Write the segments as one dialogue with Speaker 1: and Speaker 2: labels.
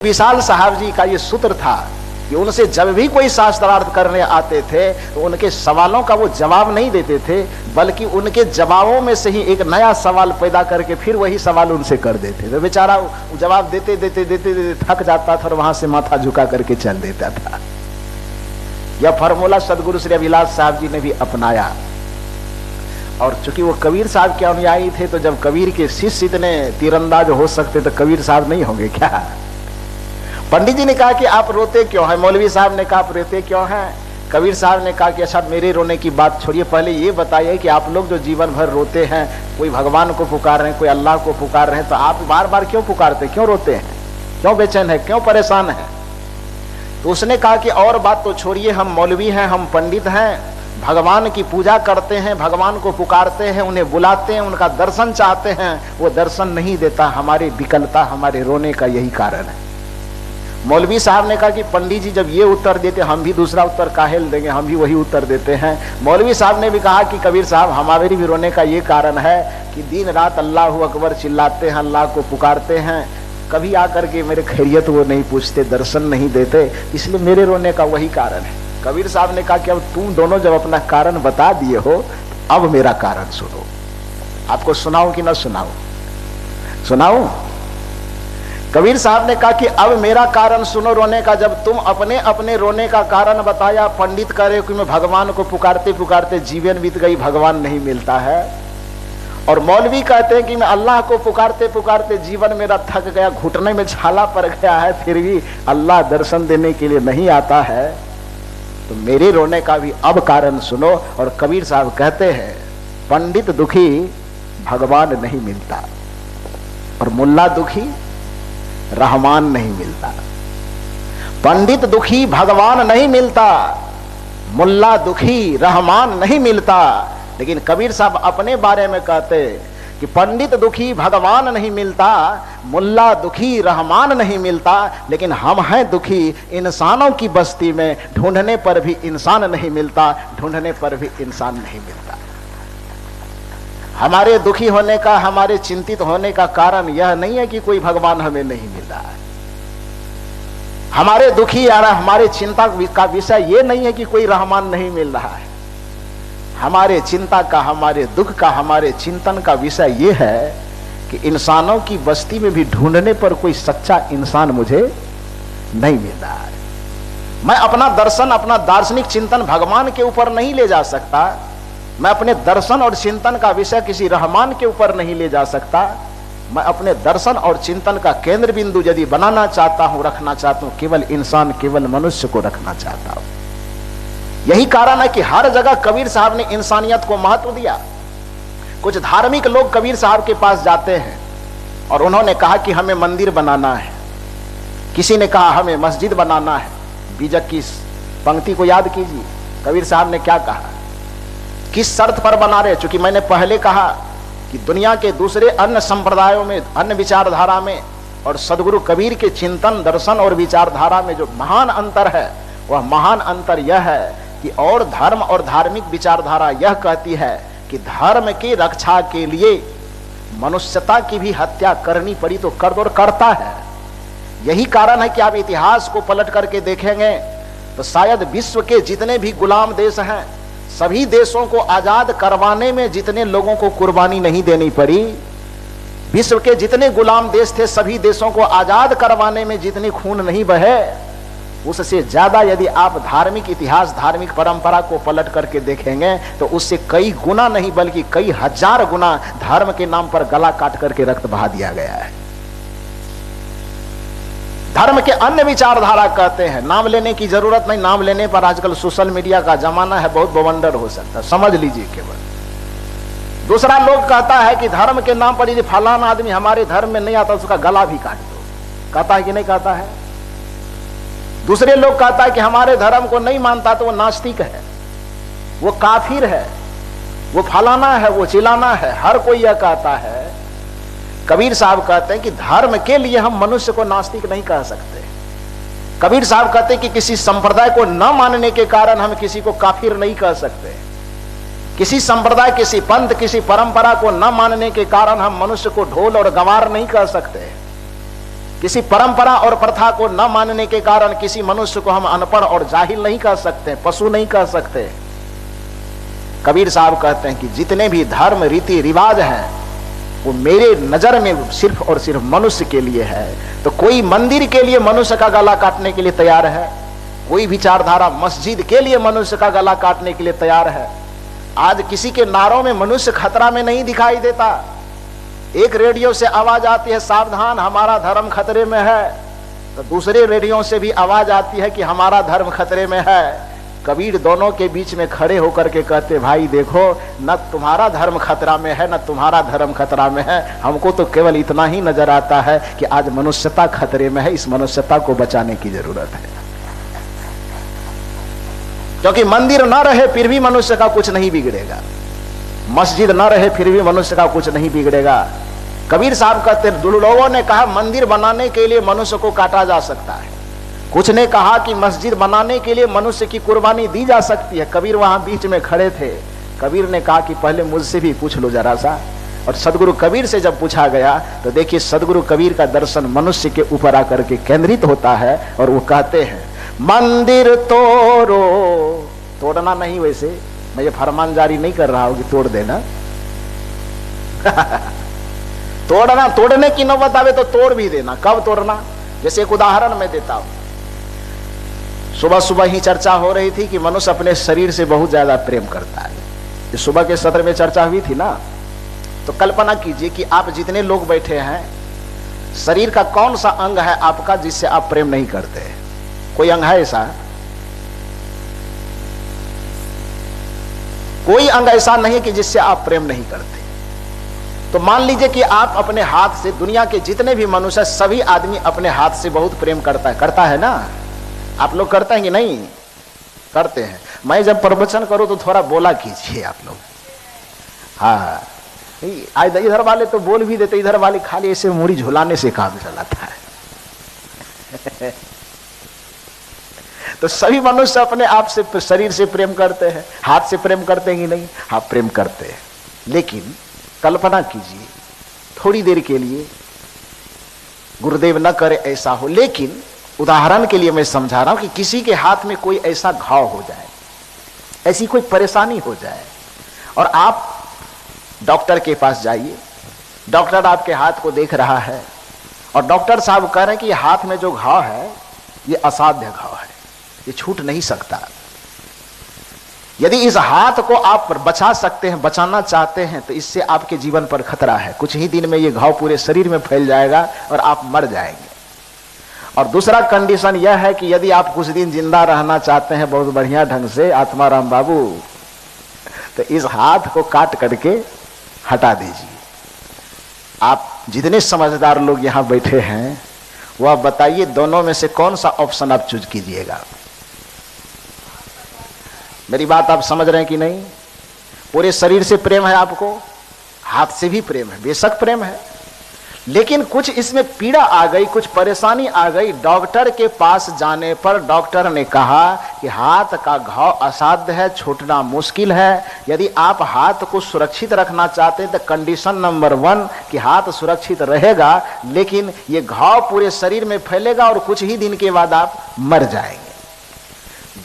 Speaker 1: विशाल साहब जी का ये सूत्र था कि उनसे जब भी कोई शास्त्रार्थ करने आते थे तो उनके सवालों का वो जवाब नहीं देते थे, बल्कि उनके जवाबों में से ही एक नया सवाल पैदा करके फिर वही सवाल उनसे कर देते थे। बेचारा जवाब देते देते देते देते थक जाता था और वहां से माथा झुका करके चल देता था। यह फॉर्मूला सदगुरु श्री अभिलाष साहब जी ने भी अपनाया। और चूंकि वो कबीर साहब के अनुयायी थे, तो जब कबीर के शिष्य इतने तीरंदाज हो सकते तो कबीर साहब नहीं होंगे क्या? पंडित जी ने कहा कि आप रोते क्यों हैं? मौलवी साहब ने कहा आप रोते क्यों हैं? कबीर साहब ने कहा कि अच्छा, मेरे रोने की बात छोड़िए, पहले ये बताइए कि आप लोग जो जीवन भर रोते हैं, कोई भगवान को पुकार रहे हैं, कोई अल्लाह को पुकार रहे हैं, तो आप बार बार क्यों पुकारते, क्यों रोते हैं, क्यों बेचैन है, क्यों परेशान है? तो उसने कहा कि और बात तो छोड़िए, हम मौलवी हैं, हम पंडित हैं, भगवान की पूजा करते हैं, भगवान को पुकारते हैं, उन्हें बुलाते हैं, उनका दर्शन चाहते हैं, वो दर्शन नहीं देता। हमारी विकलता, हमारे रोने का यही कारण है। मौलवी साहब ने कहा कि पंडित जी जब ये उत्तर देते, हम भी दूसरा उत्तर काहेल देंगे, हम भी वही उत्तर देते हैं। मौलवी साहब ने भी कहा कि कबीर साहब, हमारे भी रोने का ये कारण है कि दिन रात अल्लाह अकबर चिल्लाते हैं, अल्लाह को पुकारते हैं, कभी आकर के मेरे खैरियत वो नहीं पूछते, दर्शन नहीं देते, इसलिए मेरे रोने का वही कारण है। कबीर साहब ने कहा कि अब तुम दोनों जब अपना कारण बता दिए हो, अब मेरा कारण सुनो। आपको सुनाऊं कि ना सुनाऊं? सुनाऊं? कबीर साहब ने कहा कि अब मेरा कारण सुनो रोने का। जब तुम अपने अपने रोने का कारण बताया, पंडित कह रहे कि मैं भगवान को पुकारते पुकारते जीवन बीत गई, भगवान नहीं मिलता है, और मौलवी कहते हैं कि मैं अल्लाह को पुकारते पुकारते जीवन मेरा थक गया, घुटने में छाला पड़ गया है, फिर भी अल्लाह दर्शन देने के लिए नहीं आता है, तो मेरे रोने का भी अब कारण सुनो। और कबीर साहब कहते हैं, पंडित दुखी भगवान नहीं मिलता, और मुल्ला दुखी रहमान नहीं मिलता। पंडित दुखी भगवान नहीं मिलता, मुल्ला दुखी रहमान नहीं मिलता। लेकिन कबीर साहब अपने बारे में कहते कि पंडित दुखी भगवान नहीं मिलता, मुल्ला दुखी रहमान नहीं मिलता, लेकिन हम हैं दुखी इंसानों की बस्ती में, ढूंढने पर भी इंसान नहीं मिलता, ढूंढने पर भी इंसान नहीं मिलता। हमारे दुखी होने का, हमारे चिंतित होने का कारण यह नहीं है कि कोई भगवान हमें नहीं मिल रहा है। हमारे दुखी या हमारे चिंता का विषय यह नहीं है कि कोई रहमान नहीं मिल रहा है। हमारे चिंता का, हमारे दुख का, हमारे चिंतन का विषय यह है कि इंसानों की बस्ती में भी ढूंढने पर कोई सच्चा इंसान मुझे नहीं मिल रहा है। मैं अपना दर्शन, अपना दार्शनिक चिंतन भगवान के ऊपर नहीं ले जा सकता, मैं अपने दर्शन और चिंतन का विषय किसी रहमान के ऊपर नहीं ले जा सकता। मैं अपने दर्शन और चिंतन का केंद्र बिंदु यदि बनाना चाहता हूं, रखना चाहता हूं, केवल इंसान, केवल मनुष्य को रखना चाहता हूं। यही कारण है कि हर जगह कबीर साहब ने इंसानियत को महत्व दिया। कुछ धार्मिक लोग कबीर साहब के पास जाते हैं और उन्होंने कहा कि हमें मंदिर बनाना है, किसी ने कहा हमें मस्जिद बनाना है। बीजक की पंक्ति को याद कीजिए, कबीर साहब ने क्या कहा, किस शर्त पर बना रहे? चूंकि मैंने पहले कहा कि दुनिया के दूसरे अन्य संप्रदायों में, अन्य विचारधारा में और सदगुरु कबीर के चिंतन, दर्शन और विचारधारा में जो महान अंतर है, वह महान अंतर यह है कि और धर्म और धार्मिक विचारधारा यह कहती है कि धर्म की रक्षा के लिए मनुष्यता की भी हत्या करनी पड़ी तो कर दो, और करता है। यही कारण है कि आप इतिहास को पलट करके देखेंगे तो शायद विश्व के जितने भी गुलाम देश हैं, सभी देशों को आजाद करवाने में जितने लोगों को कुर्बानी नहीं देनी पड़ी, विश्व के जितने गुलाम देश थे, सभी देशों को आजाद करवाने में जितने खून नहीं बहे, उससे ज्यादा यदि आप धार्मिक इतिहास, धार्मिक परंपरा को पलट करके देखेंगे तो उससे कई गुना नहीं बल्कि कई हजार गुना धर्म के नाम पर गला काट करके रक्त बहा दिया गया है। धर्म के अन्य विचारधारा कहते हैं, नाम लेने की जरूरत नहीं, नाम लेने पर आजकल सोशल मीडिया का जमाना है, बहुत बवंडर हो सकता है, समझ लीजिए केवल। दूसरा लोग कहता है कि धर्म के नाम पर यदि फलाना आदमी हमारे धर्म में नहीं आता, उसका गला भी काट दो। कहता है कि नहीं कहता है? दूसरे लोग कहता है कि हमारे धर्म को नहीं मानता तो वो नास्तिक है, वो काफिर है, वो फलाना है, वो चिलाना है, हर कोई यह कहता है। कबीर साहब कहते हैं कि धर्म के लिए हम मनुष्य को नास्तिक नहीं कह सकते। कबीर साहब कहते हैं कि किसी संप्रदाय को न मानने के कारण हम किसी को काफिर नहीं कह सकते। किसी संप्रदाय, किसी पंथ, किसी परंपरा को न मानने के कारण हम मनुष्य को ढोल और गंवार नहीं कह सकते। किसी परंपरा और प्रथा को न मानने के कारण किसी मनुष्य को हम अनपढ़ और जाहिल नहीं कह सकते, पशु नहीं कह सकते। कबीर साहब कहते हैं कि जितने भी धर्म रीति रिवाज हैं वो मेरे नजर में सिर्फ और सिर्फ मनुष्य के लिए है। तो कोई मंदिर के लिए मनुष्य का गला काटने के लिए तैयार है, कोई विचारधारा मस्जिद के लिए मनुष्य का गला काटने के लिए तैयार है। आज किसी के नारों में मनुष्य खतरा में नहीं दिखाई देता। एक रेडियो से आवाज आती है सावधान हमारा धर्म खतरे में है, तो दूसरे रेडियो से भी आवाज आती है कि हमारा धर्म खतरे में है। कबीर दोनों के बीच में खड़े होकर के कहते भाई देखो, न तुम्हारा धर्म खतरा में है न तुम्हारा धर्म खतरा में है, हमको तो केवल इतना ही नजर आता है कि आज मनुष्यता खतरे में है, इस मनुष्यता को बचाने की जरूरत है। क्योंकि मंदिर न रहे फिर भी मनुष्य का कुछ नहीं बिगड़ेगा, मस्जिद न रहे फिर भी मनुष्य का कुछ नहीं बिगड़ेगा। कबीर साहब कहते लोगों ने कहा मंदिर बनाने के लिए मनुष्य को काटा जा सकता है, कुछ ने कहा कि मस्जिद बनाने के लिए मनुष्य की कुर्बानी दी जा सकती है। कबीर वहां बीच में खड़े थे। कबीर ने कहा कि पहले मुझसे भी पूछ लो जरा सा। और सदगुरु कबीर से जब पूछा गया तो देखिए सदगुरु कबीर का दर्शन मनुष्य के ऊपर आकर के केंद्रित होता है और वो कहते हैं मंदिर तोड़ो, तोड़ना नहीं, वैसे मैं ये फरमान जारी नहीं कर रहा हूं कि तोड़ देना तोड़ना, तोड़ने की नौबत आवे तो तोड़ भी देना। कब तोड़ना? जैसे एक उदाहरण मैं देता हूं। सुबह सुबह ही चर्चा हो रही थी कि मनुष्य अपने शरीर से बहुत ज्यादा प्रेम करता है। ये सुबह के सत्र में चर्चा हुई थी ना। तो कल्पना कीजिए कि आप जितने लोग बैठे हैं, शरीर का कौन सा अंग है आपका जिससे आप प्रेम नहीं करते? कोई अंग है ऐसा? कोई अंग ऐसा नहीं है कि जिससे आप प्रेम नहीं करते। तो मान लीजिए कि आप अपने हाथ से, दुनिया के जितने भी मनुष्य, सभी आदमी अपने हाथ से बहुत प्रेम करता है ना। आप लोग करते हैं कि नहीं? करते हैं। मैं जब प्रवचन करूं तो थोड़ा बोला कीजिए आप लोग। हाँ, इधर वाले तो बोल भी देते, इधर वाले खाली ऐसे मुड़ी झुलाने से काम चलाता है तो सभी मनुष्य अपने आप से, शरीर से प्रेम करते हैं। हाथ से प्रेम करते हैं कि नहीं? हाँ, प्रेम करते हैं। लेकिन कल्पना कीजिए थोड़ी देर के लिए, गुरुदेव न करे ऐसा हो, लेकिन उदाहरण के लिए मैं समझा रहा हूं कि किसी के हाथ में कोई ऐसा घाव हो जाए, ऐसी कोई परेशानी हो जाए और आप डॉक्टर के पास जाइए। डॉक्टर आपके हाथ को देख रहा है और डॉक्टर साहब कह रहे हैं कि हाथ में जो घाव है ये असाध्य घाव है, ये छूट नहीं सकता। यदि इस हाथ को आप बचा सकते हैं, बचाना चाहते हैं, तो इससे आपके जीवन पर खतरा है। कुछ ही दिन में ये घाव पूरे शरीर में फैल जाएगा और आप मर जाएंगे। और दूसरा कंडीशन यह है कि यदि आप कुछ दिन जिंदा रहना चाहते हैं बहुत बढ़िया ढंग से, आत्माराम बाबू, तो इस हाथ को काट करके हटा दीजिए। आप जितने समझदार लोग यहां बैठे हैं वह बताइए दोनों में से कौन सा ऑप्शन आप चूज कीजिएगा? मेरी बात आप समझ रहे हैं कि नहीं? पूरे शरीर से प्रेम है आपको, हाथ से भी प्रेम है, बेशक प्रेम है, लेकिन कुछ इसमें पीड़ा आ गई, कुछ परेशानी आ गई। डॉक्टर के पास जाने पर डॉक्टर ने कहा कि हाथ का घाव असाध्य है, छूटना मुश्किल है। यदि आप हाथ को सुरक्षित रखना चाहते हैं तो कंडीशन नंबर 1 कि हाथ सुरक्षित रहेगा, लेकिन ये घाव पूरे शरीर में फैलेगा और कुछ ही दिन के बाद आप मर जाएंगे।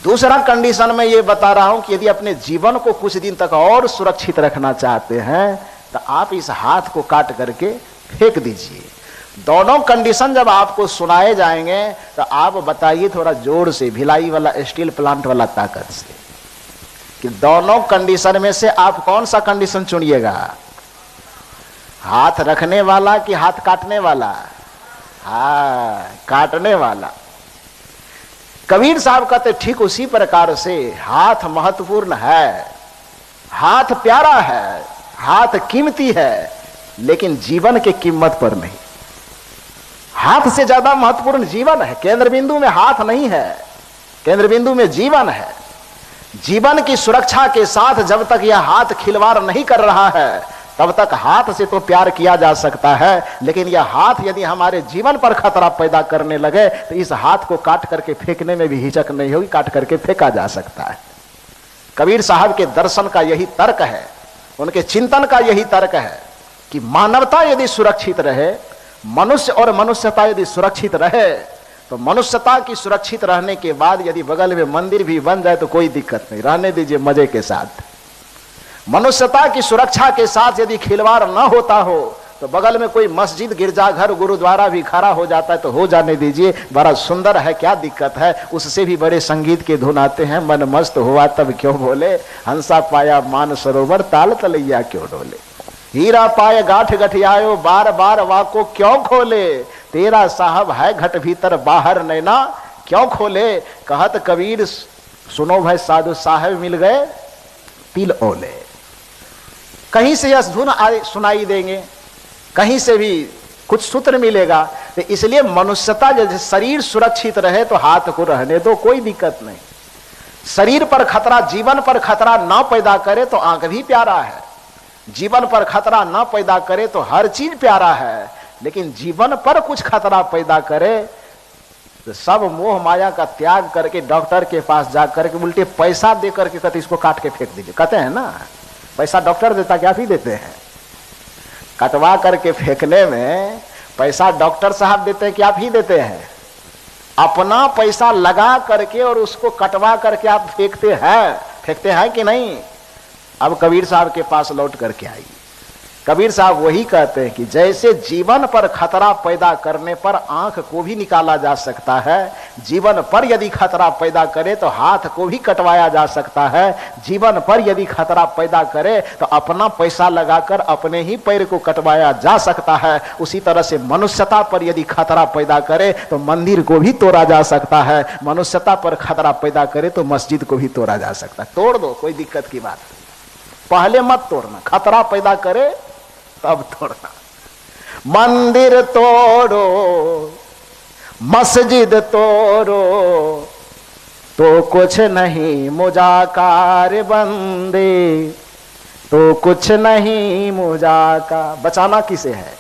Speaker 1: दूसरा कंडीशन मैं ये बता रहा हूं कि यदि अपने जीवन को कुछ दिन तक और सुरक्षित रखना चाहते हैं तो आप इस हाथ को काट करके फेंक दीजिए। दोनों कंडीशन जब आपको सुनाए जाएंगे तो आप बताइए थोड़ा जोर से, भिलाई वाला स्टील प्लांट वाला ताकत से, कि दोनों कंडीशन में से आप कौन सा कंडीशन चुनिएगा? हाथ रखने वाला कि हाथ काटने वाला? हाँ, काटने वाला। कबीर साहब कहते ठीक उसी प्रकार से हाथ महत्वपूर्ण है, हाथ प्यारा है, हाथ कीमती है, लेकिन जीवन के कीमत पर नहीं। हाथ से ज्यादा महत्वपूर्ण जीवन है। केंद्र बिंदु में हाथ नहीं है, केंद्र बिंदु में जीवन है। जीवन की सुरक्षा के साथ जब तक यह हाथ खिलवाड़ नहीं कर रहा है तब तक हाथ से तो प्यार किया जा सकता है, लेकिन यह हाथ यदि हमारे जीवन पर खतरा पैदा करने लगे तो इस हाथ को काट करके फेंकने में भी हिचक नहीं होगी, काट करके फेंका जा सकता है। कबीर साहब के दर्शन का यही तर्क है, उनके चिंतन का यही तर्क है कि मानवता यदि सुरक्षित रहे, मनुष्य और मनुष्यता यदि सुरक्षित रहे तो मनुष्यता की सुरक्षित रहने के बाद यदि बगल में मंदिर भी बन जाए तो कोई दिक्कत नहीं, रहने दीजिए मजे के साथ। मनुष्यता की सुरक्षा के साथ यदि खिलवाड़ न होता हो तो बगल में कोई मस्जिद, गिरजाघर, गुरुद्वारा भी खड़ा हो जाता है तो हो जाने दीजिए, बड़ा सुंदर है, क्या दिक्कत है। उससे भी बड़े संगीत के धुन आते हैं, मन मस्त हुआ तब क्यों बोले, हंसा पाया मान सरोवर ताल तलैया क्यों डोले, हीरा पाए गांठ गठियायो बार बार वाको क्यों खोले, तेरा साहब है घट भीतर बाहर नैना क्यों खोले। कहत कबीर सुनो भाई साधु साहब मिल गए तिल ओले। कहीं से यह धुन सुनाई देंगे, कहीं से भी कुछ सूत्र मिलेगा। तो इसलिए मनुष्यता जैसे शरीर सुरक्षित रहे तो हाथ को रहने दो, कोई दिक्कत नहीं। शरीर पर खतरा, जीवन पर खतरा ना पैदा करे तो आंख भी प्यारा है, जीवन पर खतरा ना पैदा करे तो हर चीज प्यारा है। लेकिन जीवन पर कुछ खतरा पैदा करे तो सब मोह माया का त्याग करके डॉक्टर के पास जाकर के उल्टे पैसा दे करके कहते इसको काट के फेंक दीजिए। कहते हैं ना पैसा डॉक्टर देता, क्या भी देते हैं, कटवा करके फेंकने में पैसा डॉक्टर साहब देते हैं कि आप ही देते हैं? अपना पैसा लगा करके और उसको कटवा करके आप फेंकते हैं कि नहीं? अब कबीर साहब के पास लौट करके आइए। कबीर साहब वही कहते हैं कि जैसे जीवन पर खतरा पैदा करने पर आंख को भी निकाला जा सकता है, जीवन पर यदि खतरा पैदा करे तो हाथ को भी कटवाया जा सकता है, जीवन पर यदि खतरा पैदा करे तो अपना पैसा लगाकर अपने ही पैर को कटवाया जा सकता है, उसी तरह से मनुष्यता पर यदि खतरा पैदा करे तो मंदिर को भी तोड़ा जा सकता है, मनुष्यता पर खतरा पैदा करे तो मस्जिद को भी तोड़ा जा सकता है। तोड़ दो, कोई दिक्कत की बात, पहले मत तोड़ना, खतरा पैदा करे तब तोड़ना। मंदिर तोड़ो, मस्जिद तोड़ो तो कुछ नहीं मुजाकार बंदे, तो कुछ नहीं मुजाका। बचाना किसे है?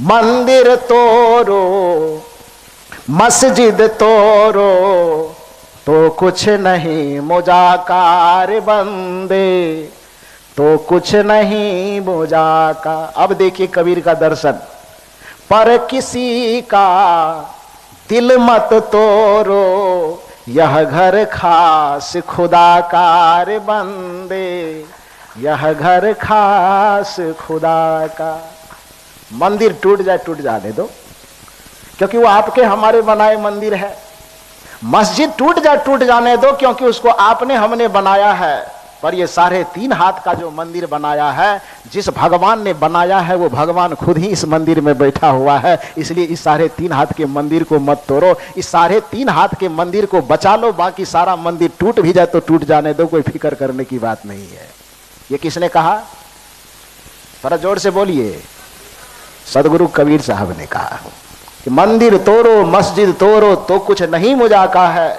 Speaker 1: मंदिर तोड़ो, मस्जिद तोड़ो तो कुछ नहीं मुजाकार बंदे, तो कुछ नहीं मुजाका। अब देखिए कबीर का दर्शन, पर किसी का दिल मत तोड़ो, यह घर खास खुदा कार बंदे, यह घर खास खुदा का। मंदिर टूट जाए टूट जाने दो, क्योंकि वो आपके हमारे बनाए मंदिर है। मस्जिद टूट जाए टूट जाने दो, क्योंकि उसको आपने हमने बनाया है। पर ये 3.5 हाथ का जो मंदिर बनाया है, जिस भगवान ने बनाया है वो भगवान खुद ही इस मंदिर में बैठा हुआ है। इसलिए इस 3.5 हाथ के मंदिर को मत तोड़ो, इस 3.5 हाथ के मंदिर को बचा लो। बाकी सारा मंदिर टूट भी जाए तो टूट जाने दो, कोई फिक्र करने की बात नहीं है। ये किसने कहा? थोड़ा जोर से बोलिए। सदगुरु कबीर साहब ने कहा कि मंदिर तोड़ो, मस्जिद तोड़ो तो कुछ नहीं मुजाका है,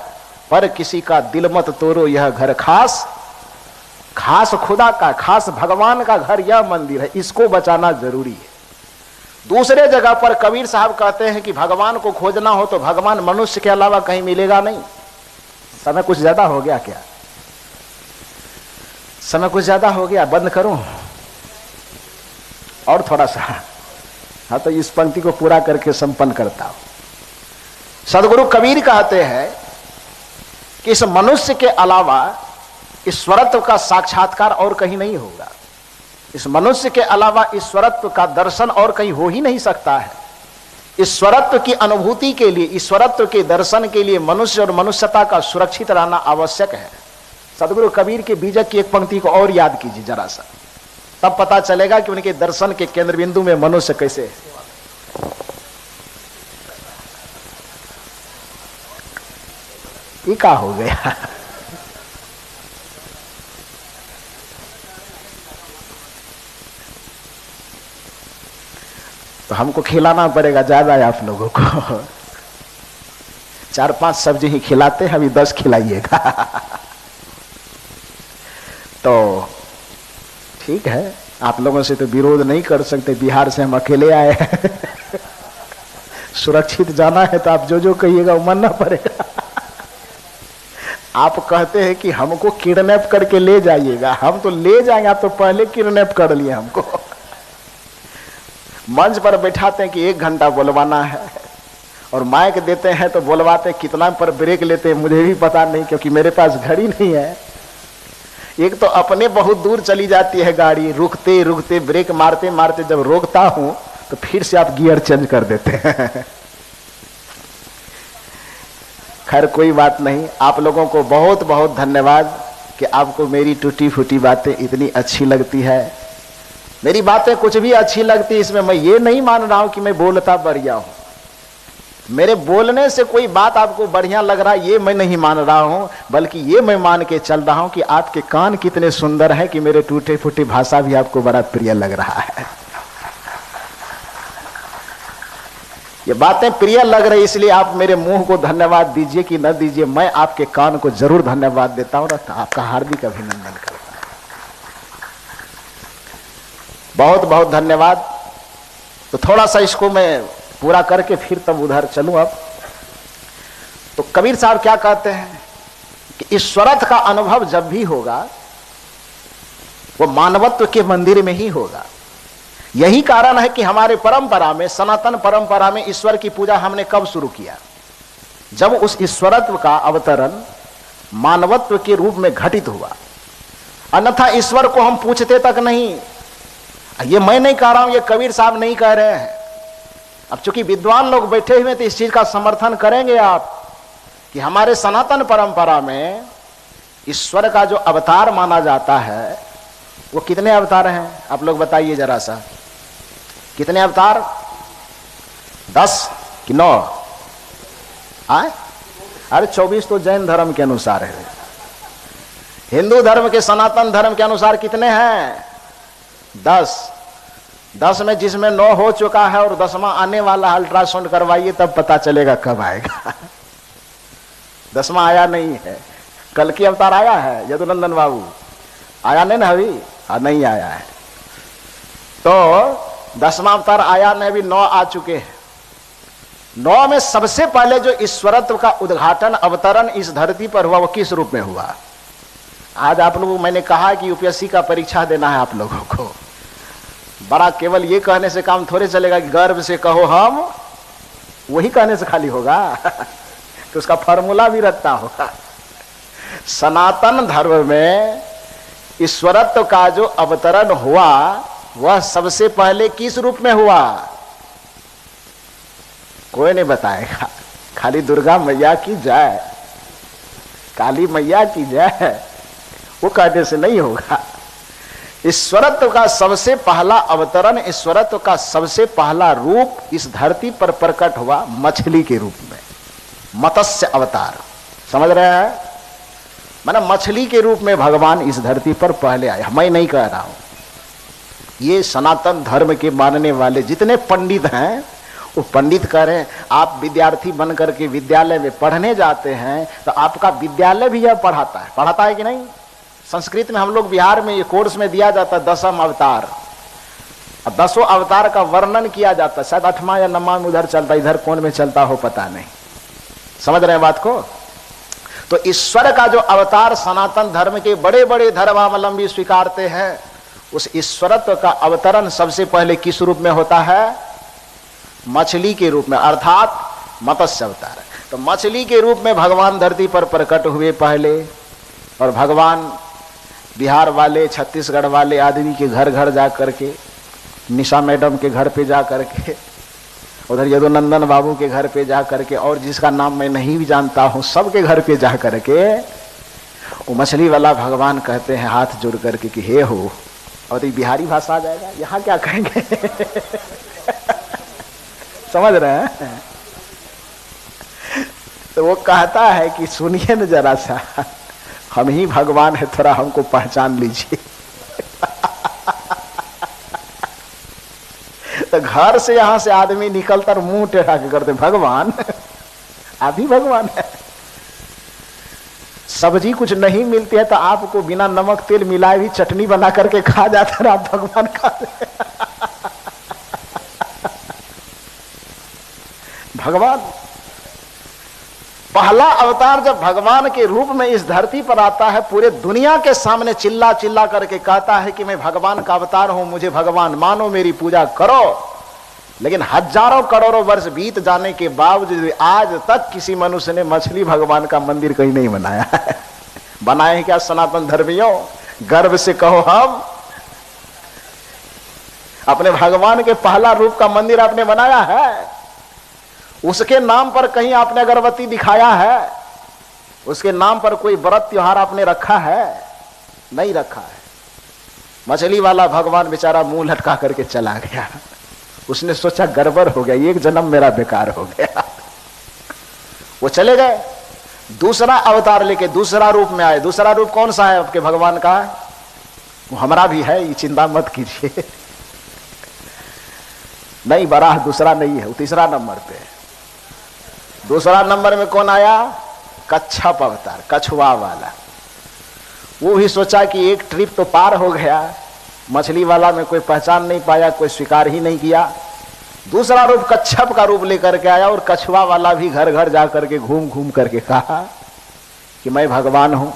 Speaker 1: पर किसी का दिल मत तोड़ो, यह घर खास खुदा का, खास भगवान का घर यह मंदिर है, इसको बचाना जरूरी है। दूसरे जगह पर कबीर साहब कहते हैं कि भगवान को खोजना हो तो भगवान मनुष्य के अलावा कहीं मिलेगा नहीं। समय कुछ ज्यादा हो गया क्या? समय कुछ ज्यादा हो गया, बंद करूं और थोड़ा सा? हाँ, तो इस पंक्ति को पूरा करके संपन्न करता हूं। सदगुरु कबीर कहते हैं कि इस मनुष्य के अलावा ईश्वरत्व का साक्षात्कार और कहीं नहीं होगा। इस मनुष्य के अलावा ईश्वरत्व का दर्शन और कहीं हो ही नहीं सकता है। ईश्वरत्व की अनुभूति के लिए, ईश्वरत्व के दर्शन के लिए मनुष्य और मनुष्यता का सुरक्षित रहना आवश्यक है। सदगुरु कबीर के बीजक की एक पंक्ति को और याद कीजिए जरा सा, तब पता चलेगा कि उनके दर्शन के केंद्र बिंदु में मनुष्य कैसे है। ये क्या हो गया? तो हमको खिलाना पड़ेगा ज्यादा आप लोगों को। 4-5 सब्जी ही खिलाते हैं, अभी 10 खिलाइएगा। तो ठीक है, आप लोगों से तो विरोध नहीं कर सकते, बिहार से हम अकेले आए हैं। सुरक्षित जाना है तो आप जो जो कहिएगा वो मानना पड़ेगा। आप कहते हैं कि हमको किडनैप करके ले जाइएगा, हम तो ले जाएंगे, आप तो पहले किडनैप कर लिए हमको। मंच पर बैठाते हैं कि 1 घंटा बोलवाना है, और माइक देते हैं तो बोलवाते कितना पर ब्रेक लेते हैं मुझे भी पता नहीं, क्योंकि मेरे पास घड़ी नहीं है। एक तो अपने बहुत दूर चली जाती है गाड़ी, रुकते रुकते ब्रेक मारते मारते जब रोकता हूं तो फिर से आप गियर चेंज कर देते हैं। खैर कोई बात नहीं, आप लोगों को बहुत बहुत धन्यवाद कि आपको मेरी टूटी फूटी बातें इतनी अच्छी लगती है। मेरी बातें कुछ भी अच्छी लगती, इसमें मैं ये नहीं मान रहा हूं कि मैं बोलता बढ़िया हूं। मेरे बोलने से कोई बात आपको बढ़िया लग रहा है ये मैं नहीं मान रहा हूं, बल्कि ये मैं मान के चल रहा हूं कि आपके कान कितने सुंदर हैं कि मेरे टूटे फूटे भाषा भी आपको बड़ा प्रिय लग रहा है। ये बातें प्रिय लग रही, इसलिए आप मेरे मुंह को धन्यवाद दीजिए कि न दीजिए, मैं आपके कान को जरूर धन्यवाद देता हूं, आपका हार्दिक अभिनंदन करता हूं। बहुत बहुत धन्यवाद। तो थोड़ा सा इसको मैं पूरा करके फिर तब उधर चलूं। अब तो कबीर साहब क्या कहते हैं कि ईश्वरत्व का अनुभव जब भी होगा वो मानवत्व के मंदिर में ही होगा। यही कारण है कि हमारे परंपरा में, सनातन परंपरा में ईश्वर की पूजा हमने कब शुरू किया? जब उस ईश्वरत्व का अवतरण मानवत्व के रूप में घटित हुआ। अन्यथा ईश्वर को हम पूछते तक नहीं। ये मैं नहीं कह रहा हूं, ये कबीर साहब नहीं कह रहे हैं। अब चूंकि विद्वान लोग बैठे हुए तो इस चीज का समर्थन करेंगे आप कि हमारे सनातन परंपरा में ईश्वर का जो अवतार माना जाता है वो कितने अवतार हैं? आप लोग बताइए जरा सा, कितने अवतार? 10 कि 9? अरे 24 तो जैन धर्म के अनुसार है। हिंदू धर्म के, सनातन धर्म के अनुसार कितने हैं? 10 में जिसमें 9 हो चुका है और 10वां आने वाला, अल्ट्रासाउंड करवाइए तब पता चलेगा कब आएगा। 10वां आया नहीं है। कल की अवतार आया है यदुनंदन बाबू? आया नहीं ना अभी? नहीं आया है। तो 10वां अवतार आया नहीं, अभी 9 आ चुके हैं। 9 में सबसे पहले जो ईश्वरत्व का उद्घाटन, अवतरण इस धरती पर हुआ वो किस रूप में हुआ? आज आप लोगों, मैंने कहा कि यूपीएससी का परीक्षा देना है आप लोगों को। बड़ा केवल ये कहने से काम थोड़े चलेगा कि गर्व से कहो हम, वही कहने से खाली होगा। तो उसका फॉर्मूला भी रखता होगा। सनातन धर्म में ईश्वरत्व का जो अवतरण हुआ वह सबसे पहले किस रूप में हुआ? कोई नहीं बताएगा। खाली दुर्गा मैया की जय, काली मैया की जय, वो कहने से नहीं होगा। ईश्वरत्व का सबसे पहला अवतरण, ईश्वरत्व का सबसे पहला रूप इस धरती पर प्रकट हुआ मछली के रूप में, मत्स्य अवतार। समझ रहे हैं? माना मछली के रूप में भगवान इस धरती पर पहले आए। मैं नहीं कह रहा हूं, ये सनातन धर्म के मानने वाले जितने पंडित हैं वो पंडित कह रहे हैं। आप विद्यार्थी बन करके विद्यालय में पढ़ने जाते हैं तो आपका विद्यालय भी यह पढ़ाता है कि नहीं? संस्कृत में हम लोग बिहार में ये कोर्स में दिया जाता है 10वां अवतार। अब 10 अवतार का वर्णन किया जाता है। शायद 8वां या 9वां में उधर चलता, इधर कौन में चलता हो पता नहीं। समझ रहे हैं बात को? तो ईश्वर का जो अवतार सनातन धर्म के बड़े बड़े धर्मावलंबी स्वीकारते हैं, उस ईश्वरत्व का अवतरण सबसे पहले किस रूप में होता है? मछली के रूप में, अर्थात मत्स्य अवतार। तो मछली के रूप में भगवान धरती पर प्रकट हुए पहले। और भगवान बिहार वाले, छत्तीसगढ़ वाले आदमी के घर घर जा करके, निशा मैडम के घर पे जा करके, उधर यदुनंदन बाबू के घर पे जा करके, और जिसका नाम मैं नहीं भी जानता हूँ सबके घर पे जा करके वो मछली वाला भगवान कहते हैं हाथ जोड़ करके कि हे हो। और तो बिहारी भाषा आ जाएगा, यहाँ क्या कहेंगे? समझ रहे हैं? तो वो कहता है कि सुनिए न जरा सा, हम ही भगवान है, थोड़ा हमको पहचान लीजिए। तो घर से यहां से आदमी निकलता और मुंह टेढ़ा के करते, भगवान आप ही भगवान है। सब्जी कुछ नहीं मिलती है तो आपको बिना नमक तेल मिलाए भी चटनी बना करके खा जाते हैं, आप भगवान खाते। भगवान पहला अवतार जब भगवान के रूप में इस धरती पर आता है, पूरे दुनिया के सामने चिल्ला चिल्ला करके कहता है कि मैं भगवान का अवतार हूं, मुझे भगवान मानो, मेरी पूजा करो। लेकिन हजारों करोड़ों वर्ष बीत जाने के बावजूद आज तक किसी मनुष्य ने मछली भगवान का मंदिर कहीं नहीं बनाया है। बनाए क्या सनातन धर्मियों? गर्व से कहो हम अपने भगवान के पहला रूप का मंदिर आपने बनाया है? उसके नाम पर कहीं आपने अगरबत्ती दिखाया है? उसके नाम पर कोई व्रत त्योहार आपने रखा है? नहीं रखा है। मछली वाला भगवान बेचारा मुंह लटका करके चला गया। उसने सोचा गड़बड़ हो गया, एक जन्म मेरा बेकार हो गया। वो चले गए, दूसरा अवतार लेके दूसरा रूप में आए। दूसरा रूप कौन सा है आपके भगवान का? वो हमारा भी है, ये चिंता मत कीजिए। नहीं, वराह दूसरा नहीं है, वो तीसरा नंबर पे है। दूसरा नंबर में कौन आया? कच्छप अवतार, कछुआ वाला। वो भी सोचा कि एक ट्रिप तो पार हो गया, मछली वाला में कोई पहचान नहीं पाया, कोई स्वीकार ही नहीं किया। दूसरा रूप कच्छप का रूप लेकर के आया और कछुआ वाला भी घर घर जा करके घूम घूम करके कहा कि मैं भगवान हूं,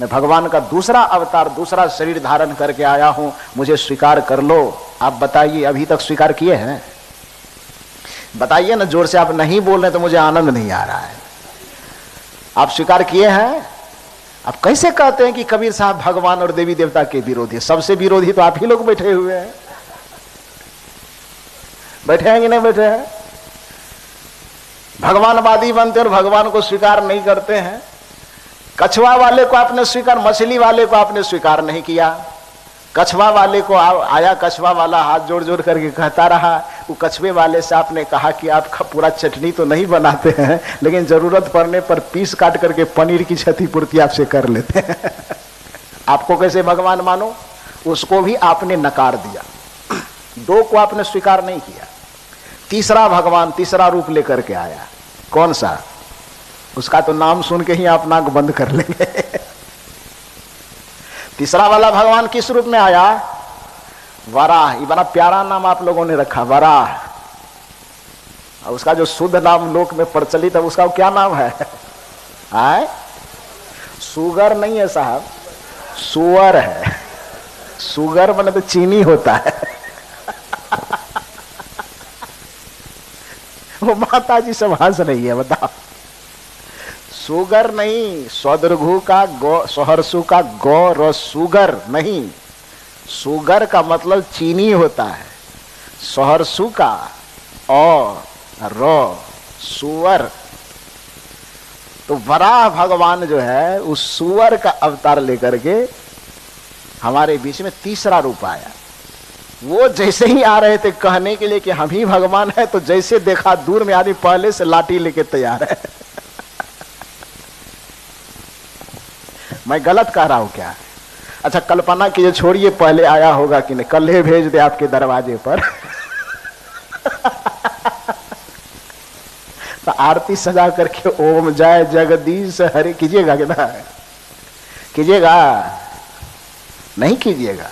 Speaker 1: मैं भगवान का दूसरा अवतार, दूसरा शरीर धारण करके आया हूं, मुझे स्वीकार कर लो। आप बताइए, अभी तक स्वीकार किए हैं? बताइए ना जोर से। आप नहीं बोल रहे तो मुझे आनंद नहीं आ रहा है। आप स्वीकार किए हैं? आप कैसे कहते हैं कि कबीर साहब भगवान और देवी देवता के विरोधी? सबसे विरोधी तो आप ही लोग बैठे हुए हैं। बैठे हैं कि नहीं बैठे हैं? भगवानवादी बनते और भगवान को स्वीकार नहीं करते हैं। कछुआ वाले को आपने स्वीकार, मछली वाले को आपने स्वीकार नहीं किया। कछुआ वाले को आया, कछुआ वाला हाथ जोड़ जोड़ करके कहता रहा। वो कछुए वाले से आपने कहा कि आपका पूरा चटनी तो नहीं बनाते हैं, लेकिन जरूरत पड़ने पर पीस काट करके पनीर की क्षतिपूर्ति आपसे कर लेते हैं। आपको कैसे भगवान मानो? उसको भी आपने नकार दिया। दो को आपने स्वीकार नहीं किया। तीसरा भगवान तीसरा रूप लेकर के आया। कौन सा? उसका तो नाम सुन के ही आप नाक बंद कर लेंगे। तीसरा वाला भगवान किस रूप में आया? वराह। ये बड़ा प्यारा नाम आप लोगों ने रखा, वराह। और उसका जो शुद्ध नाम लोक में प्रचलित है, उसका क्या नाम है? आए? सुगर नहीं है साहब, सुअर है। सुगर माने तो चीनी होता है। वो माता जी सब हंस रही है, बताओ। सुगर नहीं, स्वदर्घु का गौ, सहर्षु का गौ, र सुगर नहीं। सुगर का मतलब चीनी होता है। सहर्षु का र सुअर। तो वराह भगवान जो है उस सुअर का अवतार लेकर के हमारे बीच में तीसरा रूप आया। वो जैसे ही आ रहे थे कहने के लिए कि हम ही भगवान है, तो जैसे देखा दूर में आदमी पहले से लाठी लेके तैयार है। मैं गलत कह रहा हूं क्या? अच्छा कल्पना कीजिए, छोड़िए पहले आया होगा कि नहीं, कल ही भेज दे आपके दरवाजे पर। तो आरती सजा करके ओम जय जगदीश हरे कीजिएगा कि ना कीजिएगा? नहीं कीजिएगा।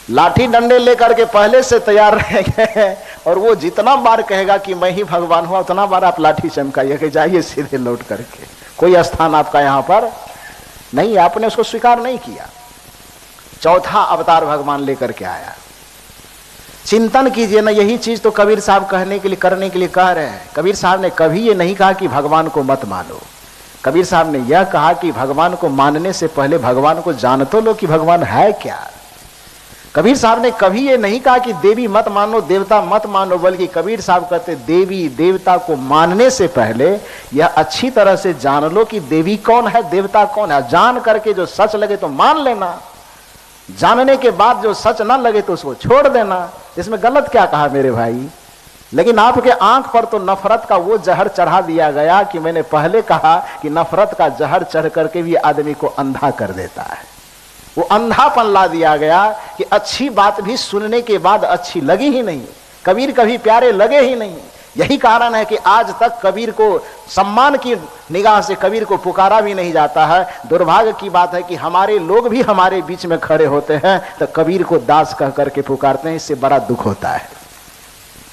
Speaker 1: लाठी डंडे लेकर के पहले से तैयार रहेंगे और वो जितना बार कहेगा कि मैं ही भगवान हूं, उतना बार आप लाठी चमकाइए कि जाइए सीधे लौट करके। कोई स्थान आपका यहां पर नहीं, आपने उसको स्वीकार नहीं किया। चौथा अवतार भगवान लेकर के आया। चिंतन कीजिए ना, यही चीज तो कबीर साहब कहने के लिए, करने के लिए कह रहे हैं। कबीर साहब ने कभी ये नहीं कहा कि भगवान को मत मानो। कबीर साहब ने यह कहा कि भगवान को मानने से पहले भगवान को जान तो लो कि भगवान है क्या। कबीर साहब ने कभी ये नहीं कहा कि देवी मत मानो, देवता मत मानो, बल्कि कबीर साहब कहते देवी देवता को मानने से पहले यह अच्छी तरह से जान लो कि देवी कौन है, देवता कौन है। जान करके जो सच लगे तो मान लेना, जानने के बाद जो सच ना लगे तो उसको छोड़ देना। इसमें गलत क्या कहा मेरे भाई? लेकिन आपके आंख पर तो नफरत का वो जहर चढ़ा दिया गया कि मैंने पहले कहा कि नफरत का जहर चढ़ करके भी आदमी को अंधा कर देता है। वो अंधापन ला दिया गया कि अच्छी बात भी सुनने के बाद अच्छी लगी ही नहीं, कबीर कभी प्यारे लगे ही नहीं। यही कारण है कि आज तक कबीर को सम्मान की निगाह से कबीर को पुकारा भी नहीं जाता है। दुर्भाग्य की बात है कि हमारे लोग भी हमारे बीच में खड़े होते हैं तो कबीर को दास कह करके पुकारते हैं। इससे बड़ा दुख होता है।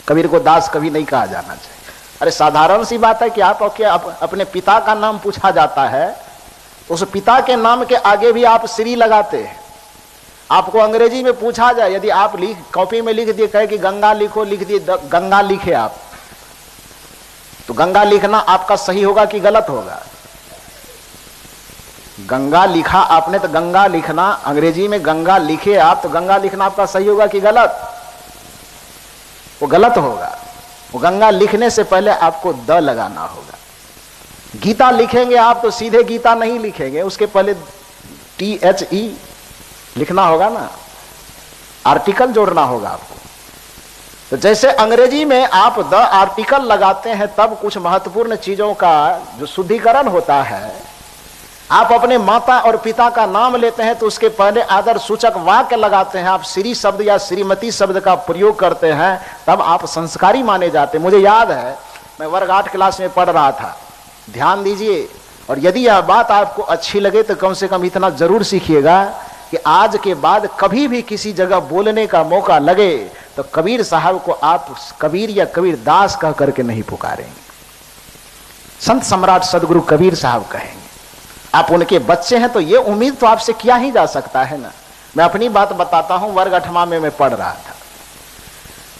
Speaker 1: कबीर को दास कभी नहीं कहा जाना चाहिए। अरे साधारण सी बात है कि आप अपने पिता का नाम पूछा जाता है, उस पिता के नाम के आगे भी आप श्री लगाते हैं। आपको अंग्रेजी में पूछा जाए, यदि आप कॉपी में लिख दिए, कहे कि गंगा लिखो, लिख दिए गंगा लिखे आप, तो गंगा लिखना आपका सही होगा कि गलत होगा? गंगा लिखा आपने तो गंगा लिखना, अंग्रेजी में गंगा लिखे आप तो गंगा लिखना आपका सही होगा कि गलत? वो गलत होगा। वो गंगा लिखने से पहले आपको द लगाना होगा। गीता लिखेंगे आप तो सीधे गीता नहीं लिखेंगे, उसके पहले THE लिखना होगा ना, आर्टिकल जोड़ना होगा आपको। तो जैसे अंग्रेजी में आप द आर्टिकल लगाते हैं तब कुछ महत्वपूर्ण चीजों का जो शुद्धिकरण होता है, आप अपने माता और पिता का नाम लेते हैं तो उसके पहले आदर सूचक वाक्य लगाते हैं, आप श्री शब्द या श्रीमती शब्द का प्रयोग करते हैं, तब आप संस्कारी माने जाते हैं। मुझे याद है मैं वर्ग 8 क्लास में पढ़ रहा था, ध्यान दीजिए, और यदि यह बात आपको अच्छी लगे तो कम से कम इतना जरूर सीखिएगा कि आज के बाद कभी भी किसी जगह बोलने का मौका लगे तो कबीर साहब को आप कबीर या कबीर दास कह करके नहीं पुकारेंगे, संत सम्राट सदगुरु कबीर साहब कहेंगे। आप उनके बच्चे हैं तो ये उम्मीद तो आपसे किया ही जा सकता है ना। मैं अपनी बात बताता हूं, वर्ग 8वां में मैं पढ़ रहा था,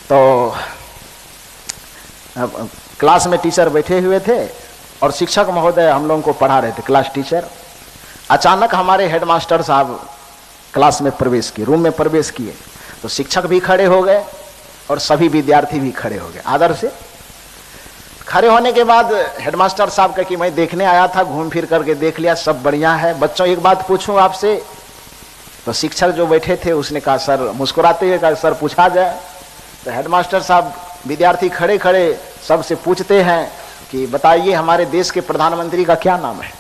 Speaker 1: तो क्लास में टीचर बैठे हुए थे और शिक्षक महोदय हम लोगों को पढ़ा रहे थे, क्लास टीचर। अचानक हमारे हेडमास्टर साहब क्लास में प्रवेश किए, रूम में प्रवेश किए, तो शिक्षक भी खड़े हो गए और सभी विद्यार्थी भी खड़े हो गए। आदर से खड़े होने के बाद हेडमास्टर साहब का कि मैं देखने आया था, घूम फिर करके देख लिया, सब बढ़िया है। बच्चों एक बात पूछूं आपसे? तो शिक्षक जो बैठे थे उसने कहा, सर, मुस्कुराते हुए कहा, सर पूछा जाए। तो हेडमास्टर साहब विद्यार्थी खड़े खड़े सबसे पूछते हैं कि बताइए हमारे देश के प्रधानमंत्री का क्या नाम है?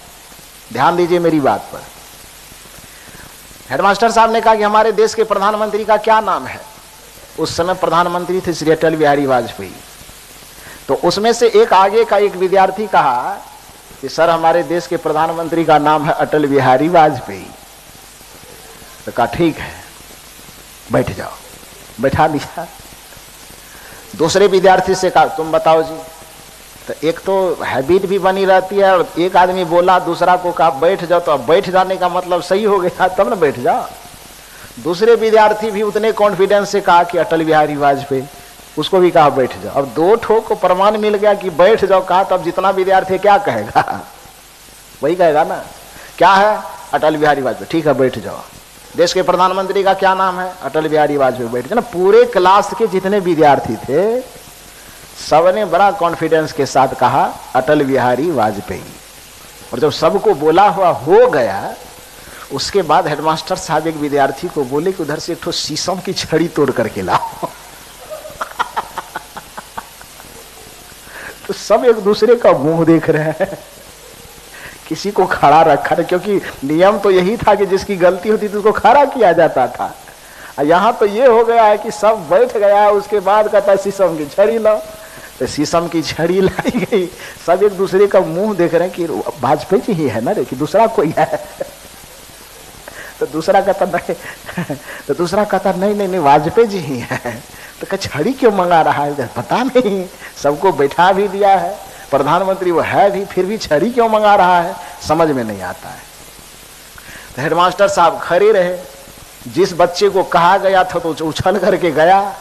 Speaker 1: ध्यान दीजिए मेरी बात पर। हेडमास्टर साहब ने कहा कि हमारे देश के प्रधानमंत्री का क्या नाम है? उस समय प्रधानमंत्री थे श्री अटल बिहारी वाजपेयी। तो उसमें से एक आगे का एक विद्यार्थी कहा कि सर हमारे देश के प्रधानमंत्री का नाम है अटल बिहारी वाजपेयी। तो कहा ठीक है, बैठ जाओ। बैठा दिया। दूसरे विद्यार्थी से कहा तुम बताओ जी। तो एक तो हैबिट भी बनी रहती है, और एक आदमी बोला, दूसरा को कहा बैठ जाओ, तो अब बैठ जाने का मतलब सही हो गया, तब ना बैठ जाओ। दूसरे विद्यार्थी भी उतने कॉन्फिडेंस से कहा कि अटल बिहारी वाजपेयी, उसको भी कहा बैठ जाओ। अब दो ठो को प्रमाण मिल गया कि बैठ जाओ कहा, तब जितना विद्यार्थी क्या कहेगा? वही कहेगा ना, क्या है? अटल बिहारी वाजपेयी। ठीक है बैठ जाओ। देश के प्रधानमंत्री का क्या नाम है? अटल बिहारी वाजपेयी। बैठ जाओ ना। पूरे क्लास के जितने विद्यार्थी थे सबने बड़ा कॉन्फिडेंस के साथ कहा अटल बिहारी वाजपेयी। और जब सबको बोला हुआ हो गया, उसके बाद हेडमास्टर साहब एक विद्यार्थी को बोले कि उधर से एक ठो शीशम की छड़ी तोड़ करके लाओ। तो सब एक दूसरे का मुंह देख रहे हैं, किसी को खड़ा रखा, क्योंकि नियम तो यही था कि जिसकी गलती होती थी उसको खड़ा किया जाता था। यहाँ तो ये हो गया है कि सब बैठ गया, उसके बाद कहता शीशम की छड़ी लाओ। तो शीशम की छड़ी लाई गई, सब एक दूसरे का मुंह देख रहे हैं कि वाजपेयी जी ही है ना रे, कि दूसरा कोई है? तो दूसरा कहता नहीं, तो दूसरा कहता नहीं वाजपेयी जी ही है। तो क्या छड़ी क्यों मंगा रहा है? पता नहीं, सबको बैठा भी दिया है, प्रधानमंत्री वो है भी, फिर भी छड़ी क्यों मंगा रहा है, समझ में नहीं आता है। तो हेडमास्टर साहब खड़े रहे। जिस बच्चे को कहा गया था तो उछल करके गया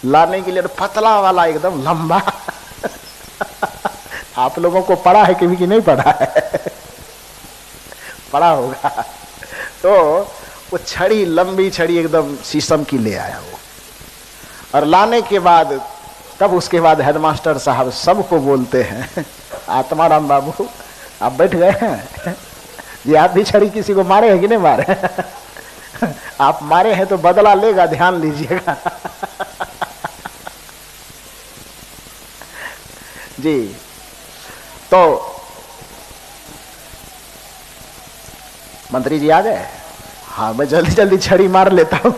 Speaker 1: लाने के लिए, पतला वाला एकदम लंबा। आप लोगों को पढ़ा है कभी कि नहीं पढ़ा है? पढ़ा होगा। तो वो छड़ी, लंबी छड़ी एकदम शीशम की ले आया वो, और लाने के बाद तब उसके बाद हेडमास्टर साहब सबको बोलते हैं, आत्माराम बाबू आप बैठ गए हैं ये, आप भी छड़ी किसी को मारे हैं कि नहीं मारे? आप मारे हैं तो बदला लेगा, ध्यान लीजिएगा। जी। तो मंत्री जी आ गए? हाँ मैं जल्दी जल्दी छड़ी मार लेता हूं।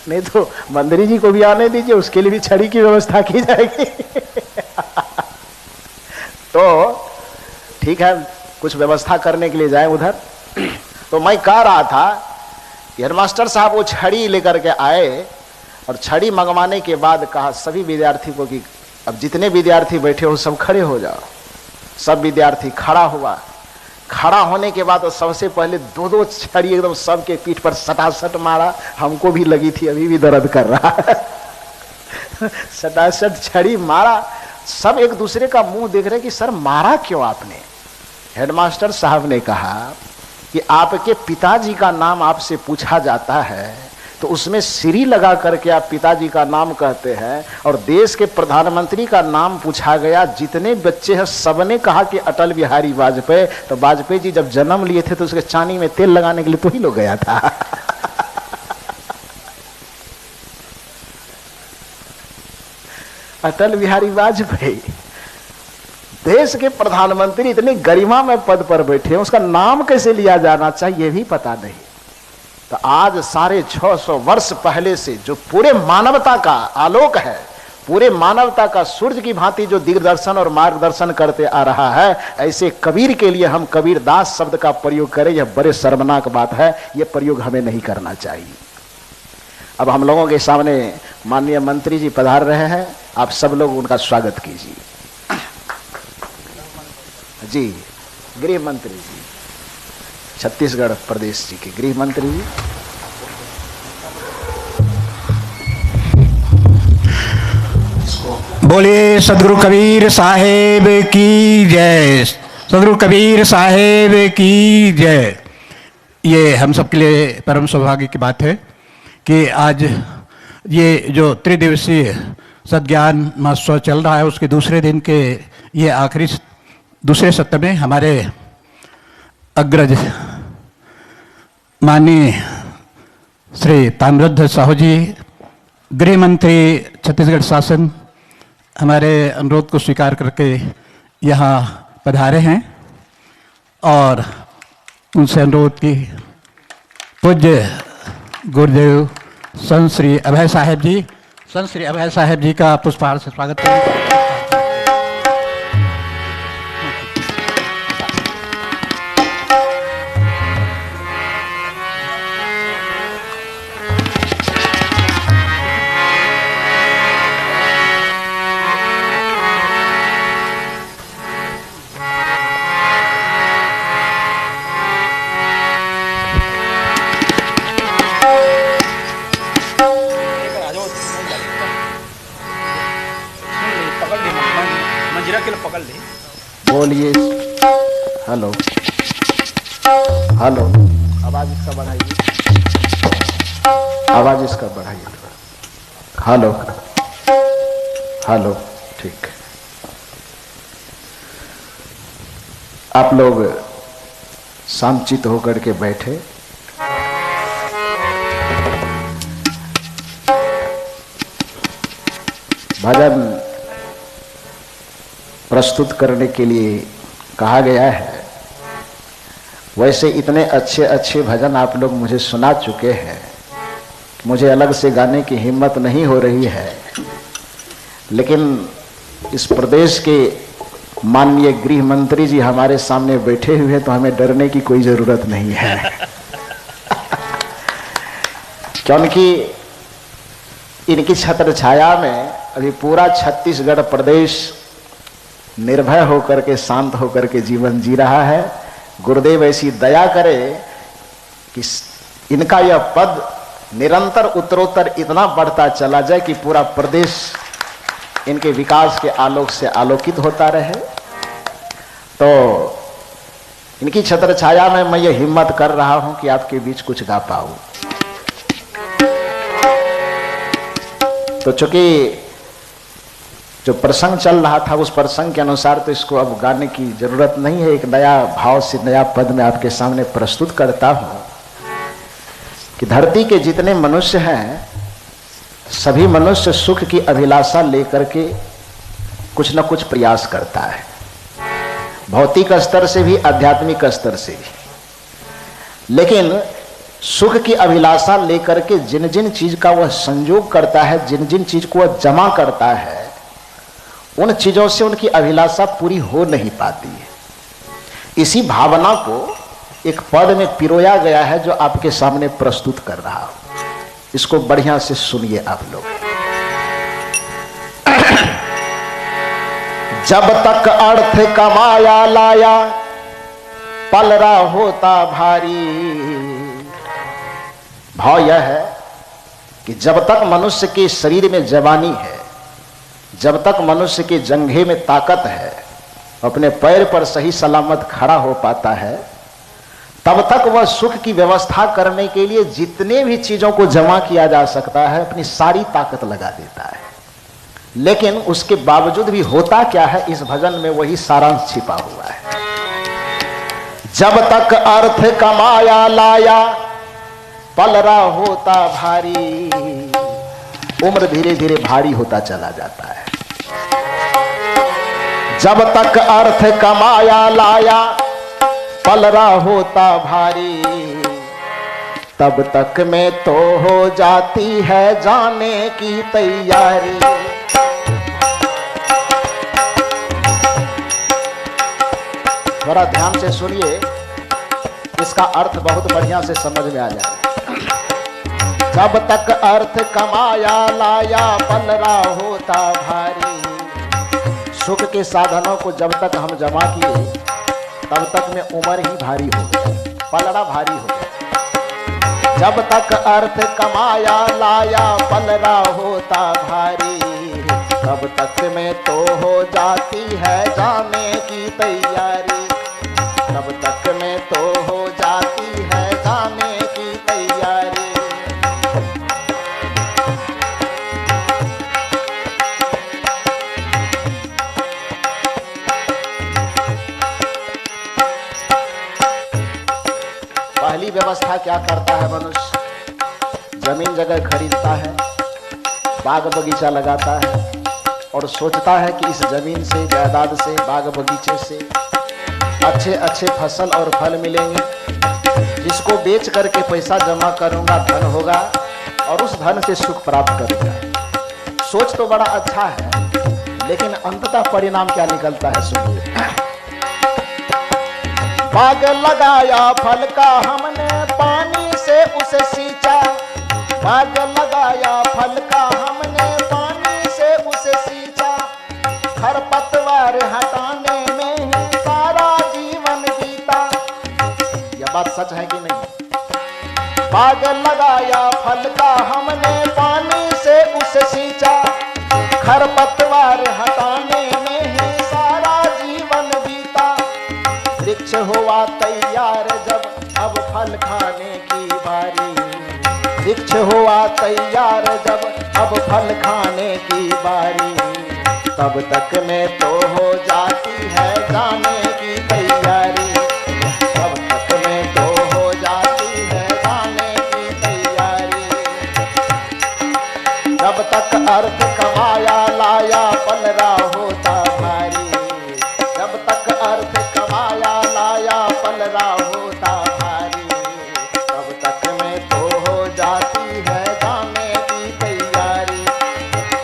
Speaker 1: नहीं तो मंत्री जी को भी आने दीजिए, उसके लिए भी छड़ी की व्यवस्था की जाएगी। तो ठीक है, कुछ व्यवस्था करने के लिए जाए उधर। तो मैं कह रहा था कि हेडमास्टर साहब वो छड़ी लेकर के आए, और छड़ी मंगवाने के बाद कहा सभी विद्यार्थी को कि अब जितने विद्यार्थी बैठे हो सब खड़े हो जाओ। सब विद्यार्थी खड़ा हुआ। खड़ा होने के बाद सबसे पहले 2-2 छड़ी एकदम सबके पीठ पर सटासट मारा। हमको भी लगी थी, अभी भी दर्द कर रहा है। सटासट छड़ी मारा। सब एक दूसरे का मुंह देख रहे कि सर मारा क्यों आपने? हेडमास्टर साहब ने कहा कि आपके पिताजी का नाम आपसे पूछा जाता है तो उसमें श्री लगा करके आप पिताजी का नाम कहते हैं, और देश के प्रधानमंत्री का नाम पूछा गया, जितने बच्चे हैं सबने कहा कि अटल बिहारी वाजपेयी। तो वाजपेयी जी जब जन्म लिए थे तो उसके चानी में तेल लगाने के लिए तो ही लोग गया था। अटल बिहारी वाजपेयी देश के प्रधानमंत्री इतनी गरिमा में पद पर बैठे हैं, उसका नाम कैसे लिया जाना चाहिए ये भी पता नहीं। तो आज 650 वर्ष पहले से जो पूरे मानवता का आलोक है, पूरे मानवता का सूर्य की भांति जो दिग्दर्शन और मार्गदर्शन करते आ रहा है, ऐसे कबीर के लिए हम कबीरदास शब्द का प्रयोग करें, यह बड़े शर्मनाक बात है। यह प्रयोग हमें नहीं करना चाहिए। अब हम लोगों के सामने माननीय मंत्री जी पधार रहे हैं, आप सब लोग उनका स्वागत कीजिए। जी, गृह मंत्री जी, छत्तीसगढ़ प्रदेश जी के गृह मंत्री जी।
Speaker 2: बोलिए सदगुरु कबीर साहेब की जय, सदगुरु कबीर साहेब की जय। ये हम सब के लिए परम सौभाग्य की बात है कि आज ये जो त्रिदिवसीय सद्ज्ञान महोत्सव चल रहा है उसके दूसरे दिन के ये आखिरी दूसरे सत्र में हमारे अग्रज माननीय श्री ताम्रध्वज साहू जी, गृह मंत्री छत्तीसगढ़ शासन, हमारे अनुरोध को स्वीकार करके यहाँ पधारे हैं और उनसे अनुरोध की पूज्य गुरुदेव संत श्री अभय साहेब जी का पुष्पहार से स्वागत करें।
Speaker 1: बोलिए। हेलो हेलो, आवाज इसका बढ़ाइए, आवाज इसका बढ़ाइए। हेलो हेलो, ठीक। आप लोग शांतचित्त होकर के बैठे। भजन प्रस्तुत करने के लिए कहा गया है। वैसे इतने अच्छे अच्छे भजन आप लोग मुझे सुना चुके हैं, मुझे अलग से गाने की हिम्मत नहीं हो रही है, लेकिन इस प्रदेश के माननीय गृह मंत्री जी हमारे सामने बैठे हुए हैं तो हमें डरने की कोई जरूरत नहीं है। क्योंकि इनकी छत्र छाया में अभी पूरा छत्तीसगढ़ प्रदेश निर्भय होकर के, शांत होकर के जीवन जी रहा है। गुरुदेव ऐसी दया करे कि इनका यह पद निरंतर उत्तरोत्तर इतना बढ़ता चला जाए कि पूरा प्रदेश इनके विकास के आलोक से आलोकित होता रहे। तो इनकी छत्र छाया में मैं ये हिम्मत कर रहा हूं कि आपके बीच कुछ गा पाऊं। तो चूंकि जो प्रसंग चल रहा था उस प्रसंग के अनुसार तो इसको अब गाने की जरूरत नहीं है। एक नया भाव से नया पद में आपके सामने प्रस्तुत करता हूं कि धरती के जितने मनुष्य हैं, सभी मनुष्य सुख की अभिलाषा लेकर के कुछ न कुछ प्रयास करता है, भौतिक स्तर से भी आध्यात्मिक स्तर से भी। लेकिन सुख की अभिलाषा लेकर के जिन जिन चीज का वह संयोग करता है, जिन जिन चीज को वह जमा करता है, उन चीजों से उनकी अभिलाषा पूरी हो नहीं पाती है। इसी भावना को एक पद में पिरोया गया है जो आपके सामने प्रस्तुत कर रहा हूं। इसको बढ़िया से सुनिए आप लोग। जब तक अर्थ कमाया लाया पलरा होता भारी। भाव यह है कि जब तक मनुष्य के शरीर में जवानी है, जब तक मनुष्य के जंघे में ताकत है, अपने पैर पर सही सलामत खड़ा हो पाता है, तब तक वह सुख की व्यवस्था करने के लिए जितने भी चीजों को जमा किया जा सकता है अपनी सारी ताकत लगा देता है। लेकिन उसके बावजूद भी होता क्या है, इस भजन में वही सारांश छिपा हुआ है। जब तक अर्थ कमाया लाया पलरा होता भारी। उम्र धीरे धीरे भारी होता चला जाता है। जब तक अर्थ कमाया लाया पलरा होता भारी, तब तक में तो हो जाती है जाने की तैयारी। थोड़ा ध्यान से सुनिए, इसका अर्थ बहुत बढ़िया से समझ में आ जाएगा। जब तक अर्थ कमाया लाया पलरा होता भारी। सुख के साधनों को जब तक हम जमा किए तब तक में उम्र ही भारी हो गई, पलड़ा भारी हो गया। जब तक अर्थ कमाया लाया पलरा होता भारी, तब तक में तो हो जाती है जाने की तैयारी। तब तक में तो हो जाती है जाने की तैयारी। पहली व्यवस्था क्या करता है मनुष्य? जमीन जगह खरीदता है, बाग बगीचा लगाता है और सोचता है कि इस जमीन से, जायदाद से, बाग बगीचे से अच्छे अच्छे फसल और फल मिलेंगे, जिसको बेच करके पैसा जमा करूंगा, धन होगा और उस धन से सुख प्राप्त करूंगा। सोच तो बड़ा अच्छा है, लेकिन अंततः परिणाम क्या निकलता है सुनिए। बाग लगाया फल का हमने पानी से उसे सींचा। बाग लगाया फल का हमने पानी से उसे सींचा। खरपतवार हटाने में ही सारा जीवन बीता। यह बात सच है कि नहीं? बाग लगाया फल का हमने पानी से उसे सींचा। खरपतवार हटाने में ही सारा जीवन बीता। वृक्ष हुआ तैयार जब अब फल खाने की बारी। वृक्ष हुआ तैयार जब अब फल खाने की बारी। तब तक में तो हो जाती है जाने की तैयारी। तब तक में तो हो जाती है जाने की तैयारी। जब तक अर्थ कमाया लाया पलरा होता भारी। जब तक अर्थ कमाया लाया पलरा होता भारी। तब तक में तो हो जाती है जाने की तैयारी।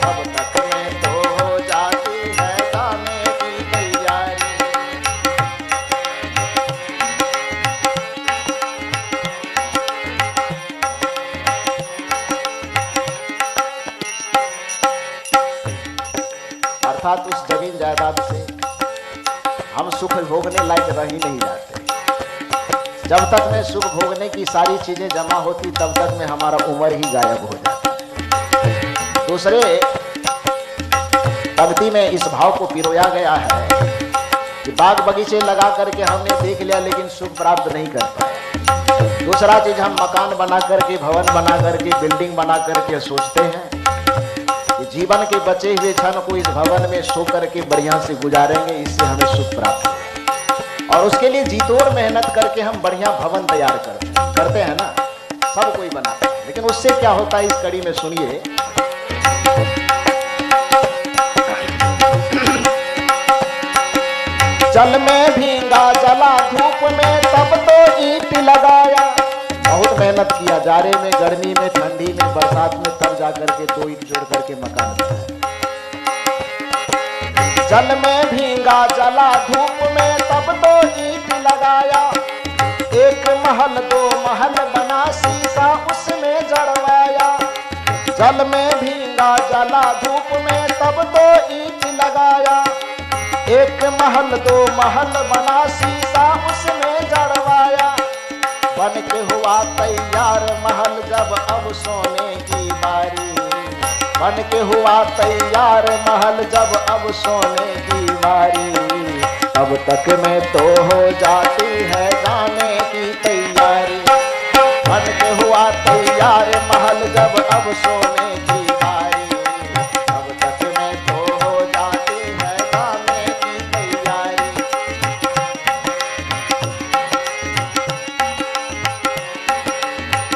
Speaker 1: तब तक में तो हो जाती है जाने की तैयारी। अर्थात उस जमीन जायदाद से हम सुख भोगने लायक रह ही नहीं जाते। जब तक में सुख भोगने की सारी चीजें जमा होती तब तक में हमारा उम्र ही गायब हो जाता। दूसरे पंक्ति में इस भाव को पिरोया गया है कि बाग बगीचे लगा करके हमने देख लिया लेकिन सुख प्राप्त नहीं कर पाए। दूसरा चीज, हम मकान बना करके, भवन बना करके, बिल्डिंग बना करके सोचते हैं कि जीवन के बचे हुए क्षण को इस भवन में सो करके बढ़िया से गुजारेंगे, इससे हमें सुख प्राप्त होगा। और उसके लिए जीतोड़ मेहनत करके हम बढ़िया भवन तैयार करते हैं ना, सब कोई बनाता है। लेकिन उससे क्या होता है, इस कड़ी में सुनिए। जल में भींगा जला धूप में तब तो ईंट लगाया। बहुत मेहनत किया, जाड़े में, गर्मी में, ठंडी में, बरसात में, तब जाकर के 2 ईंट जोड़ करके मकान बनाया। जल में भींगा जला धूप में तब तो ईंट लगाया। 1 महल 2 महल बना शीशा उसमें जड़वाया। जल में भींगा जला धूप में तब तो ईंट लगाया। 1 महल 2 महल बना शीशा उसमें जड़वाया। बन के हुआ तैयार महल जब अब सोने की बारी, बन के हुआ तैयार महल जब अब सोने की बारी, तब तक में तो हो जाती है जाने की तैयारी। बन के हुआ तैयार महल जब अब सोने की बारी, तब तक में तो हो जाती है जाने की तैयारी।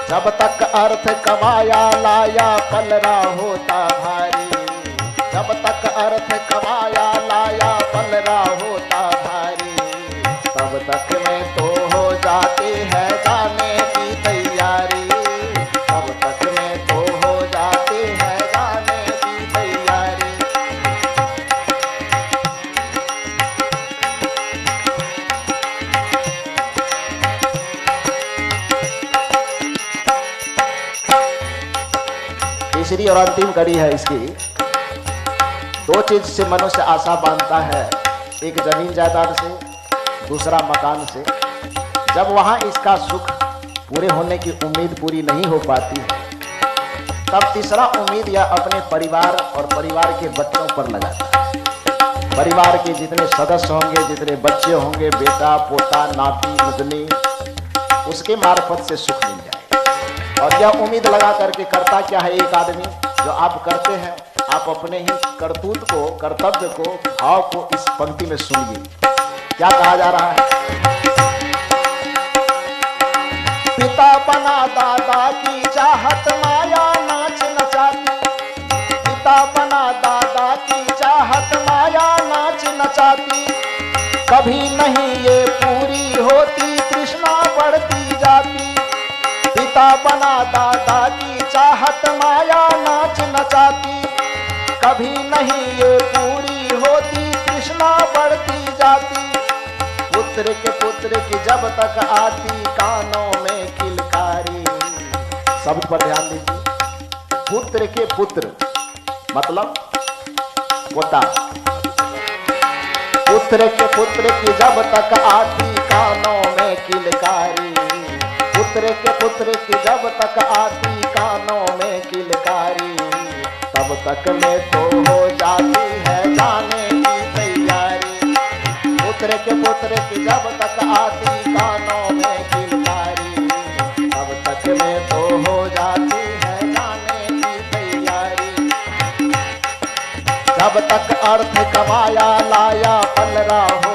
Speaker 1: जब तक अर्थ कमाया लाया पलरा होता भारी, जब तक अर्थ कमाया लाया पलरा होता भारी, तब तक में तो हो जाती है जाने की तैयारी। तब तक में तो हो जाती है जाने की तैयारी। तीसरी और अंतिम कड़ी है इसकी। दो चीज से मनुष्य आशा बांधता है, एक जमीन जायदाद से, दूसरा मकान से। जब वहां इसका सुख पूरे होने की उम्मीद पूरी नहीं हो पाती है, तब तीसरा उम्मीद यह अपने परिवार और परिवार के बच्चों पर लगाता है। परिवार के जितने सदस्य होंगे, जितने बच्चे होंगे, बेटा पोता नाती नदनी, उसके मार्फत से सुख मिल जाए। और यह उम्मीद लगा करके करता क्या है एक आदमी, जो आप करते हैं, आप अपने ही करतूत को, कर्तव्य को, भाव को इस पंक्ति में सुनिए। क्या कहा जा रहा है? पिता बना दादा की चाहत माया नाच नचाती, पिता बना दादा की चाहत माया नाच नचाती, कभी नहीं ये पूरी होती तृष्णा बढ़ती जाती। पिता बना दादा की चाहत माया नाच नचाती, कभी नहीं ये पूरी होती तृष्णा बढ़ती जाती। पुत्र के पुत्र की जब तक आती कानों में किलकारी। शब्द पर ध्यान दीजिए। पुत्र के पुत्र मतलब पोता। पुत्र के पुत्र की जब तक आती कानों में किलकारी, पुत्र के पुत्र की जब तक आती कानों में किलकारी, तब तक में तो हो जाती है जाने की तैयारी। पुत्र के पुत्र की जब तक आती कानों में किलकारी, तब तक में तो हो जाती है जाने की तैयारी। जब तक अर्थ कमाया लाया पलरा हो